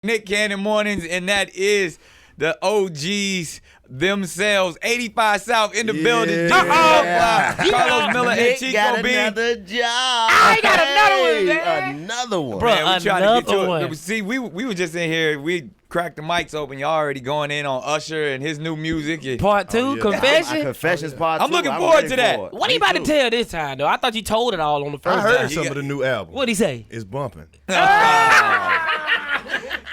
Nick Cannon Mornings, and that is the OGs themselves. 85 South in the building. Karlous Miller and Chico got Bean. another job. I got another one, man. Another one. Bro, Man, we trying to get another you. one. See, we were just in here. We cracked the mics open. Y'all already going in on Usher and his new music. Part 2, confession. Confessions part 2. I'm looking forward to that. What are you about to tell this time, though? I thought you told it all on the first I heard time. some of the new album. What'd he say? It's bumping.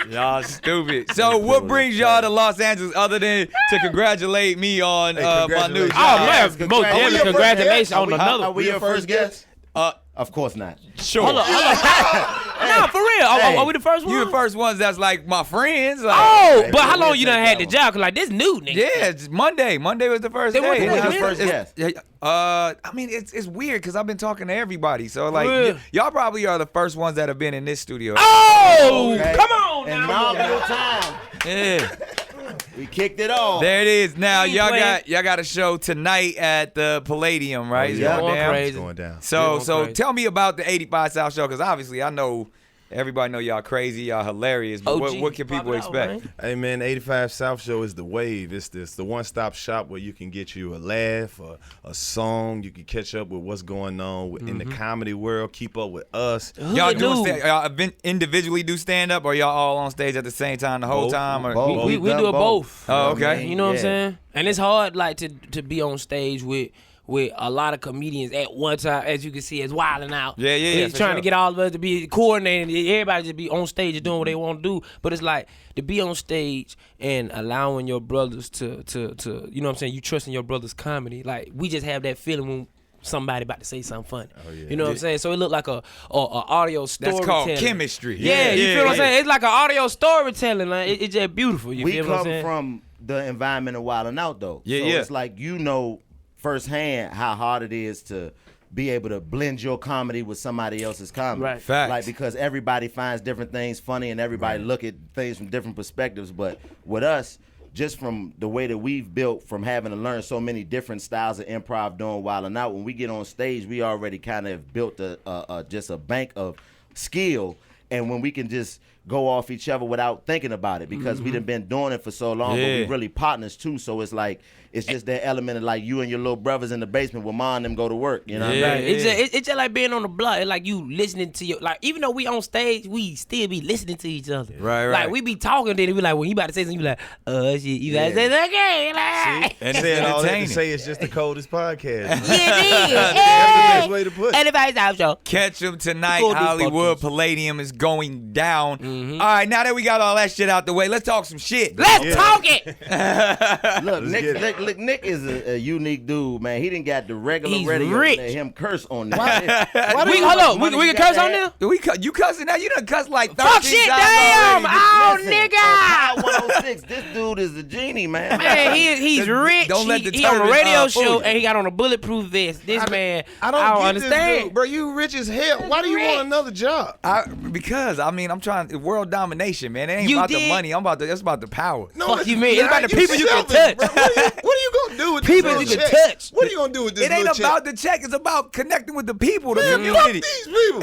Y'all stupid. So what brings y'all to Los Angeles other than to congratulate me on my new congratulations. job? Oh, man, most definitely congratulations on another. Are we your first guest? Uh, Of course not. Sure. Hold on. Nah, for real. Are we the first one? You the first ones that's like my friends. Like, Oh, but how long you done had the job? Cause like this new nigga. yeah, it's Monday. Monday was the first They day. want to Who's do the it, first It's- guest? I mean, it's weird because I've been talking to everybody. So like, Real. y'all probably are the first ones that have been in this studio. Oh, Okay. come on And now. now your time. Yeah. We kicked it off. There it is. Now He y'all playing. got a show tonight at the Palladium, right? It's yeah. going down? Crazy. It's going down. So crazy. tell me about the 85 South show, because obviously I know everybody know y'all crazy, y'all hilarious, but OG, what can people pop it out, expect? man. Hey man, 85 South Show is the wave. It's the one-stop shop where you can get you a laugh, a song. You can catch up with what's going on in the comedy world. Keep up with us. Y'all Hood dude. y'all individually do stand up, or y'all all on stage at the same time the whole Both. time? Or? Both. We We've done do it both. Oh, okay. You know what I'm Yeah. saying? And it's hard like to be on stage with a lot of comedians at one time, as you can see, it's wilding out. Yeah, It's for trying sure. to get all of us to be coordinated. Everybody just be on stage and doing what they want to do. But it's like to be on stage and allowing your brothers to you know what I'm saying? You trusting your brother's comedy. Like we just have that feeling when somebody about to say something funny. You know what I'm saying? So it looked like a audio That's storytelling. called chemistry. Yeah, you feel what I'm saying? It's like an audio storytelling. Like it's just beautiful. You We feel what I'm come saying? from the environment of Wild 'N Out, though. Yeah, so yeah. it's like you know firsthand how hard it is to be able to blend your comedy with somebody else's comedy. Right. Facts. Like, because everybody finds different things funny and everybody look at things from different perspectives. But with us, just from the way that we've built from having to learn so many different styles of improv doing Wild 'N Out, when we get on stage, we already kind of built just a bank of skill. And when we can just go off each other without thinking about it, because we done been doing it for so long, but we Yeah. really partners too. So it's like, it's just that element of like you and your little brothers in the basement with mom and them go to work. You know what Yeah. I mean? It's just like being on the block. It's like you listening to your, like, even though we on stage, we still be listening to each other. Right. Like we be talking, then we like, when you about to say something, you be like, oh shit, you gotta say that again. Like, And Saying all that to entertaining. say it's just the coldest podcast. yeah, That's the yeah. best way to put it. Anybody's out show. Catch them tonight. Go do Hollywood fuckers. Palladium is going down. All right, now that we got all that shit out the way, let's talk some shit. Let's talk it. Look, Let's get it. Nick is a unique dude, man. He didn't got the regular He's radio rich. let him curse on this. Hold on, we can curse on there? You cussing now? You done cuss like 13 Fuck shit, times damn. already. Oh, Listen, nigga. on Power 106, this dude is a genie, man. Man, he's rich. Don't let the he on a terrorists, radio fool show you. and he got on a bulletproof vest. This man, I don't get understand. this dude, bro. You rich as hell. Why do you Rich. want another job? Because I'm trying world domination, man. It ain't You about did? the money. It's about the power. No, Fuck it's you, man. It's about the you people you can selfish, touch. bro. What are you gonna do with this People little you can check? touch. What are you gonna do with this It ain't little about check? the check. It's about connecting with the people, the Fuck community. these people.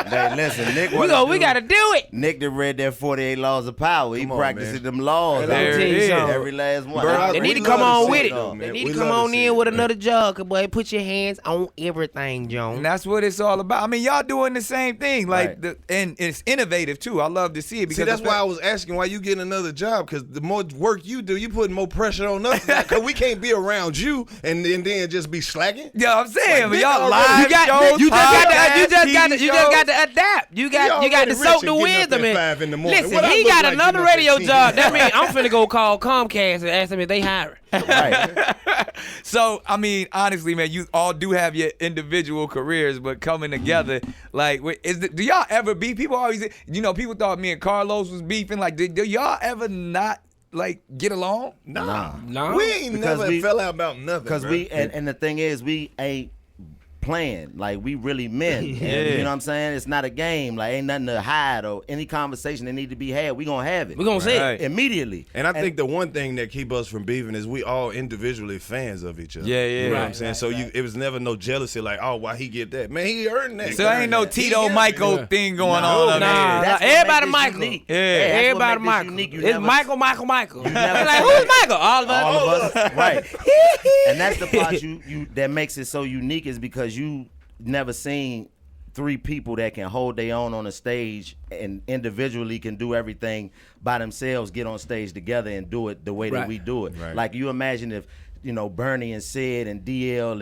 Hey, listen, Nick. We gotta do it. Nick done read that 48 Laws of Power. He Come on, practicing man. them laws. There out it is. Every last one. Bro, They we need to love come to on see with it, it. though, They man. need We to come love on see in it, with man. another job, boy. Put your hands on everything, John. And that's what it's all about. I mean, y'all doing the same thing, like, Right. and it's innovative too. I love to see it because See, that's why I was asking why you getting another job, because the more work you do, you putting more pressure on us. Because we can't be around you and then just be slacking. Yeah, I'm saying, Like, but y'all Nick live already- shows, You podcasts, just got to adapt. You got to already soak rich the and getting up wisdom at in. 5 in the morning. Listen, What I he look got like another getting up radio at 10? job. That means I'm finna go call Comcast and ask them if they hiring. Right. So, I mean, honestly, man, you all do have your individual careers, but coming together, like, do y'all ever beef? People always, people thought me and Karlous was beefing. Like, do y'all ever not, like, get along? Nah. No. We ain't Because never we- fell out about nothing. Because bro. we and the thing is, we ain't playing. Like, we really men. And, you know what I'm saying? It's not a game. Like, ain't nothing to hide or any conversation that need to be had. We gonna have it. We gonna say it immediately. And I think the one thing that keep us from beefing is we all individually fans of each other. Yeah, You know what I'm Right, saying? So it was never no jealousy like, oh, why he get that? Man, he earned that. So ain't no Tito Michael thing going on up Nah, there. That's what everybody make this Michael. unique. Yeah. Everybody that's what make this Michael. unique. You It's never- Michael. They never like, say- who's Michael? All of us. All of us, right? And that's the part you that makes it so unique is because you never seen 3 people that can hold their own on a stage and individually can do everything by themselves, get on stage together and do it the way that Right. we do it. Right. Like, you imagine if, you know, Bernie and Sid and DL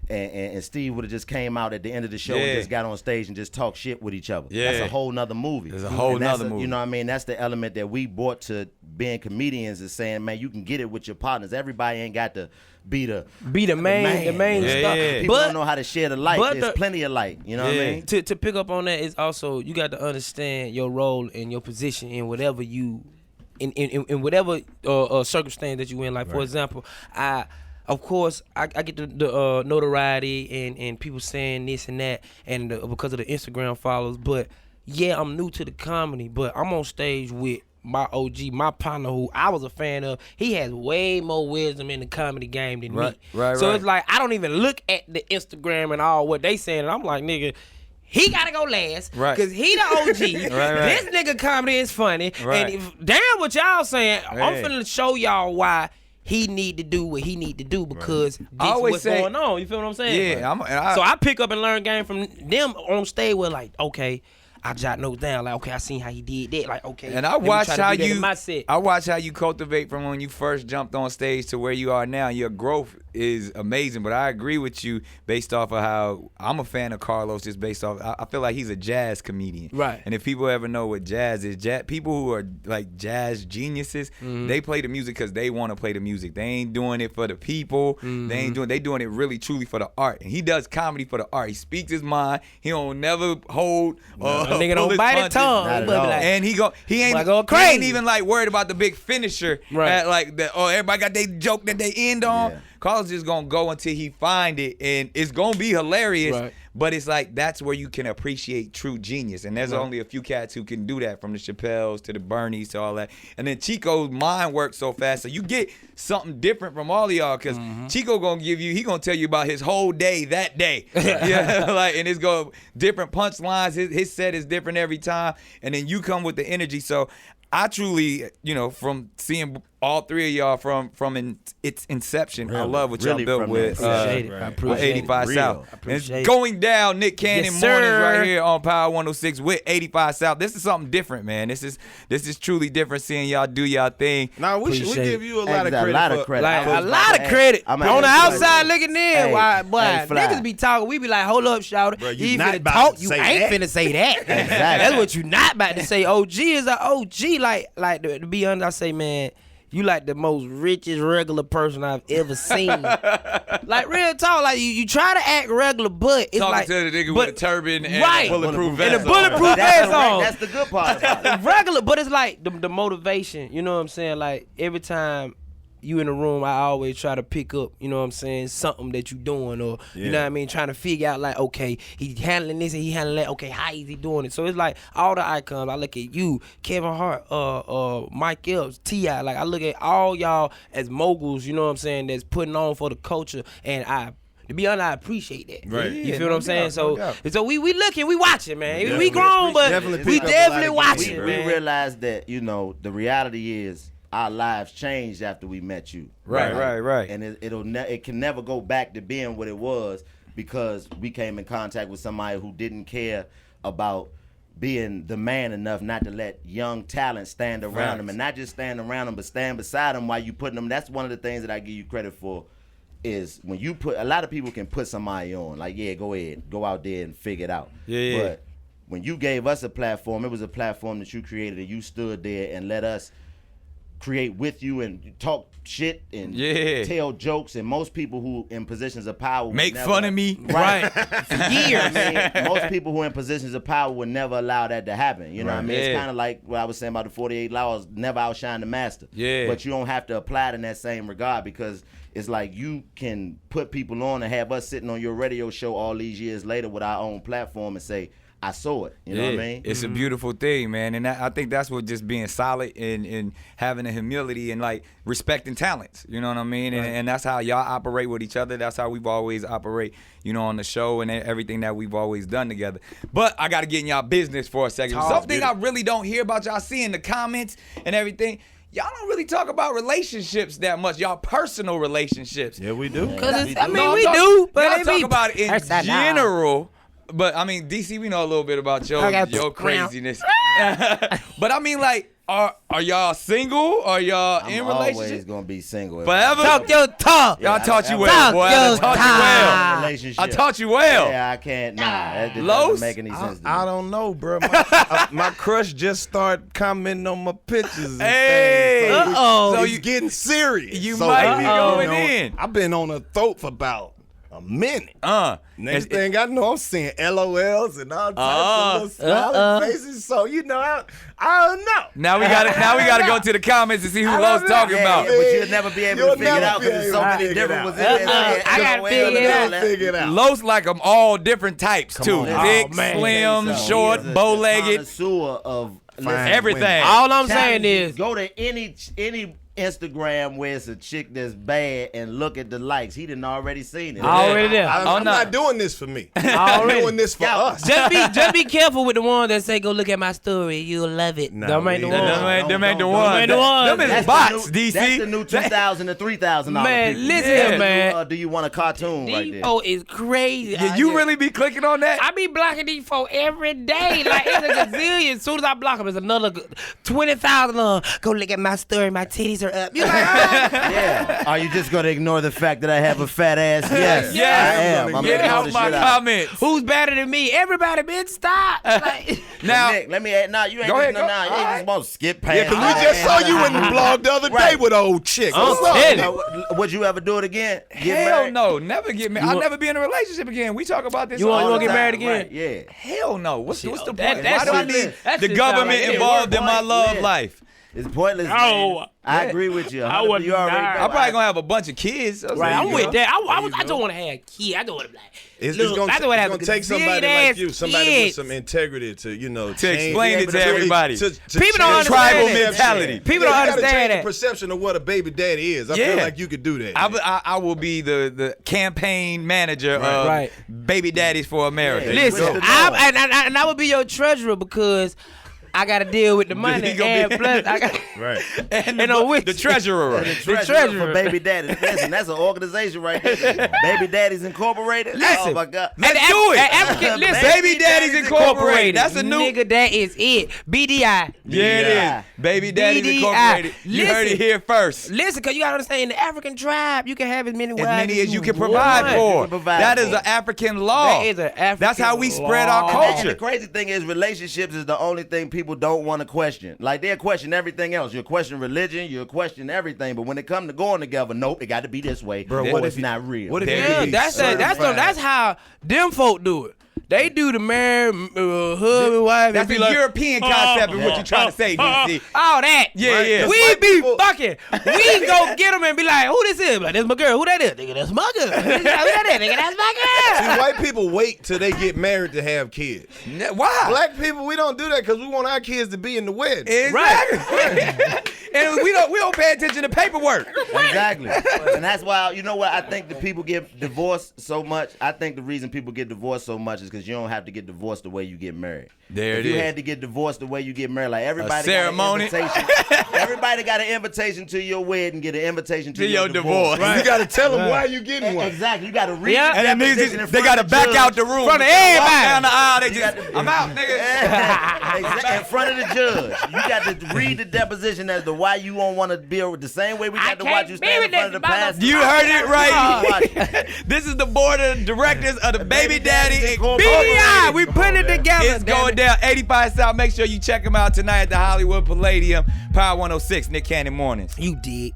and Steve would have just came out at the end of the show and Yeah. just got on stage and just talk shit with each other. Yeah. That's a whole nother movie. It's a whole And that's nother movie. You know what I mean? That's the element that we brought to being comedians, is saying, man, you can get it with your partners. Everybody ain't got to be the main Yeah, stuff. yeah. People But don't know how to share the light. but There's the- plenty of light. You know what I Yeah. mean? to pick up on that is also you got to understand your role and your position in whatever you in whatever circumstance that you in. Like, for example, of course, I get the notoriety and people saying this and that, and because of the Instagram followers. But yeah, I'm new to the comedy, but I'm on stage with my OG, my partner, who I was a fan of. He has way more wisdom in the comedy game than Right, me. right, So right. it's like I don't even look at the Instagram and all what they saying, and I'm like, nigga, he gotta go last, Right. cause he the OG. right. This nigga comedy is funny, Right. and damn what y'all saying. I'm Hey. finna show y'all why he need to do what he need to do because this I always what's say- going on. You feel what I'm saying? Yeah, So I pick up and learn game from them on stage. Where like, okay, I jot notes down. Like, okay, I seen how he did that. Like, okay, And I let me watch try to how do that in you my set. I watch how you cultivate from when you first jumped on stage to where you are now. Your growth is amazing, but I agree with you based off of how I'm a fan of Karlous. Just based off, I feel like he's a jazz comedian, Right. And if people ever know what jazz is, people who are like jazz geniuses, they play the music because they want to play the music. They ain't doing it for the people. They doing it really truly for the art. And he does comedy for the art. He speaks his mind. He don't never hold. A nigga pull don't his bite his punches. tongue. Not at But be all. like, And he ain't Like, go he ain't crazy. even like worried about the big finisher. Right. At like the everybody got their joke that they end on. Yeah. Carl's just gonna go until he find it, and it's gonna be hilarious. Right. But it's like that's where you can appreciate true genius, and there's only a few cats who can do that, from the Chappelles to the Bernies to all that. And then Chico's mind works so fast, so you get something different from all of y'all. Cause Chico gonna he gonna tell you about his whole day that day. Yeah, like, and it's go different punchlines. His set is different every time, and then you come with the energy. So I truly, from seeing all 3 of y'all from its inception, I Really, love what really y'all built from with. the Appreciate it. Right. I With appreciate 85 Real. South. And Appreciate it's it. going down Nick Cannon Yes, mornings sir. right here on Power 106 with 85 South. This is something different, man. This is truly different seeing y'all do y'all thing. Now we Appreciate give you a lot of Exactly, credit. a lot of for- credit. Like, I was a about lot to of ask- credit. I'm On gonna the ask you outside a looking in, Hey, boy, hey, Fly. niggas be talking. We be like, hold up, shout Bro, you ain't not finna about talk. to You say ain't that. finna say that. Exactly. That's what you not about to say. OG is an OG. Like to be honest, I say, man, you like the most richest regular person I've ever seen. Like, real talk. Like, you try to act regular, but it's Talking like to the nigga but- with a turban and right. a bulletproof And a vest. bulletproof That's vest on. That's the good part about it. Regular, but it's like the motivation. You know what I'm saying? Like, every time you in the room, I always try to pick up, you know what I'm saying, something that you doing, or you know what I mean, trying to figure out, like, okay, he handling this and he handling that. Okay, how is he doing it? So it's like all the icons. I look at you, Kevin Hart, Mike Epps, T.I. Like, I look at all y'all as moguls. You know what I'm saying? That's putting on for the culture, and to be honest, I appreciate that. Right. You Yeah, feel no what I'm saying? doubt, no So, doubt. so we looking, we watching, man. We Definitely grown, but definitely we pick up a lot definitely of watching, games, We man. realized that, the reality is our lives changed after we met you. Right. And it can never go back to being what it was, because we came in contact with somebody who didn't care about being the man enough not to let young talent stand around Facts. him, and not just stand around him, but stand beside him while you putting them. That's one of the things that I give you credit for, is when you put, a lot of people can put somebody on, like, yeah, go ahead, go out there and figure it out. Yeah. But when you gave us a platform, it was a platform that you created, and you stood there and let us create with you and talk shit and tell jokes. And most people who in positions of power would make never, fun of me, right? For years. I mean, most people who are in positions of power would never allow that to happen. You know what I mean? It's kind of like what I was saying about the 48 laws, never outshine the master. Yeah. But you don't have to apply it in that same regard, because it's like you can put people on and have us sitting on your radio show all these years later with our own platform and say, I saw it. You know what I mean? It's a beautiful thing, man. And I think that's what just being solid and having a humility and like respecting talents. You know what I mean? Right. And that's how y'all operate with each other. That's how we've always operate, you know, on the show and everything that we've always done together. But I got to get in y'all business for a second. Something I really don't hear about y'all, see in the comments and everything. Y'all don't really talk about relationships that much. Y'all personal relationships. Yeah, we do. We do. But y'all talk about it in general. But I mean, DC, we know a little bit about your craziness. But I mean, like, are y'all single? Are y'all in relationships? I'm always gonna be single. Forever? Talk your talk. Y'all taught you well, boy. I taught you well. Relationship. I taught you well. Yeah, I can't. Nah, that Los? doesn't make any sense to me. I don't know, bro. My crush just started commenting on my pictures. And Hey. things. So So you you getting serious. you So, might be going you know, in. I've been on a throat for about a minute. Next It- thing I know, I'm seeing LOLs and all types of little smiling faces. So you know, I don't know. Now we gotta go to the comments and see who Los talking about. Yeah, but you'll never be able to figure it out because there's so many different ones in there. I gotta figure it out. Los like them all different types too. on. Thick, Oh, man. slim, short, He is a bow-legged, connoisseur of everything. All I'm saying is, go to any Instagram where it's a chick that's bad and look at the likes. He done already seen it. already there. I'm no. not doing this for me. I'm Already. doing this for us. Just be careful with the ones that say, go look at my story. You'll love it. Nah, Them ain't the we- ones. Them ain't the Don't- ones. ain't the ones. Them is That's bots, the new, DC. That's the new $2,000 to $3,000 Man, people. listen Yeah. here, man. Do you want a cartoon right there? These is crazy. Yeah, you really be clicking on that? I be blocking these folk every day. Like, it's a gazillion. As soon as I block them, it's another 20,000 on. Go look at my story. My titties are up. You like, Yeah. Are you just gonna ignore the fact that I have a fat ass? Yes. Yes. I am. I'm Get gonna out ignore the my shit out. comments. who's better than me? Everybody, bitch, stop. Like, Now, Nick, let me add. Nah, you ain't Go just ahead, go. nah, you ain't just supposed to skip past. Yeah, because we just saw you in the blog the other day Right. with an old chick. I'm What's up? telling you. Would you ever do it again? Get hell married? no, never get married. I'll never be in a relationship again. We talk about this. You all wanna the get time. married again? Right, yeah. Hell no. What's the point? that's Why do I what- need that the shit government sound like it. involved in my Point, love yeah. life? It's pointless. No. man. I agree with you. I wouldn't You already die. know. I'm probably gonna have a bunch of kids. right, I'm You with know? that. I don't want to have kids. I don't want to be like, It's look, gonna, I don't want to have it's gonna take somebody like you, somebody with some integrity to, you know, To explain it to change- everybody. to People don't change tribal understand that. mentality. People don't you gotta understand change that. the perception of what a baby daddy is. I feel like you could do that. I will be the campaign manager of Right. Baby Daddies for America. Yeah. Listen, What's the I would be your treasurer because I got to deal with the money. He gonna And be- plus, I got Right. and You know, which- the treasurer. The treasurer treasurer. for Baby Daddies. Listen, that's an organization right there. Baby Daddies Incorporated. Listen. Oh my God. Let's And do it. and African, listen, Baby Daddies Incorporated. That's a new. nigga. That is it. BDI. Yeah, it is. Baby Daddies BDI. Incorporated. You heard it Listen. here first. Listen, cause you gotta understand, in the African tribe, you can have as many wives As many as you can provide want. for. You can provide That is for. an African law. That is an African That's how we spread our law. And the culture. crazy thing is, relationships is the only thing people don't want to question. Like they'll question everything else. You'll question religion. You'll question everything. But when it comes to going together, nope, it got to be this way. Bro, or what it's if you- not real. what if There you it Yeah, is. that's how them folk do it. They do the married husband, wife. That's and a be like, European concept of what you're trying to say, DC. all that. Yeah, yeah. We White be people- fucking. We go get them and be like, who this is? Like, this my girl. Who that is? Nigga, that's my girl. Who that is? Nigga, that's my See, girl. white people wait till they get married to have kids. Why? Black people, we don't do that because we want our kids to be in the wedding. Exactly. And we don't pay attention to paperwork. Exactly. And that's why, you know what, I think the people get divorced so much. I think the reason people get divorced so much is because you don't have to get divorced the way you get married. There if it you is. had to get divorced the way you get married, like everybody ceremony. got an invitation. Everybody got an invitation to your wedding, get an invitation to your divorce. You got to tell them why you getting one. Exactly. You got to read Yeah. the And then deposition in they front got to of the back judge. out the room. Front of Walk everybody. down the aisle. They You just, got to- I'm out, nigga. In front of the judge. You got to read the deposition as to pastor, why you won't want to be the same way we got to watch you stand in front of the pastor. You heard it right. Watch. This is the board of directors of the Baby Daddy BDI, we put it together. It's going down 85 South. Make sure you check them out tonight at the Hollywood Palladium, Power 106, Nick Cannon Mornings. You did.